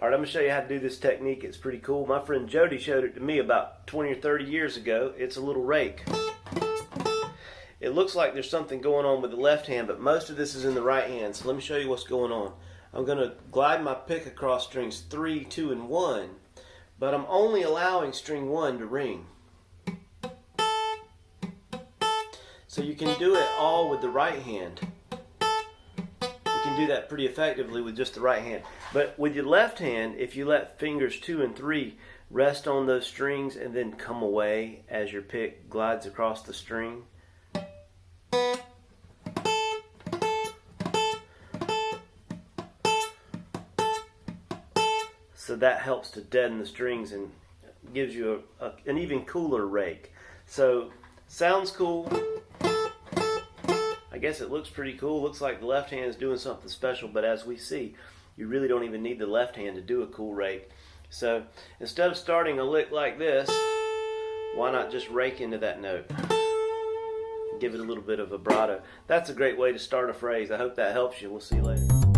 Alright, I'm going to show you how to do this technique. It's pretty cool. My friend Jody showed it to me about 20 or 30 years ago. It's a little rake. It looks like there's something going on with the left hand, but most of this is in the right hand. So let me show you what's going on. I'm going to glide my pick across strings 3, 2, and 1, but I'm only allowing string 1 to ring. So you can do it all with the right hand. You can do that pretty effectively with just the right hand. But with your left hand, if you let fingers 2 and 3 rest on those strings and then come away as your pick glides across the string, so that helps to deaden the strings and gives you an even cooler rake. So, sounds cool. I guess it looks pretty cool. Looks like the left hand is doing something special, but as we see, you really don't even need the left hand to do a cool rake. So, instead of starting a lick like this, why not just rake into that note? Give it a little bit of vibrato. That's a great way to start a phrase. I hope that helps you. We'll see you later.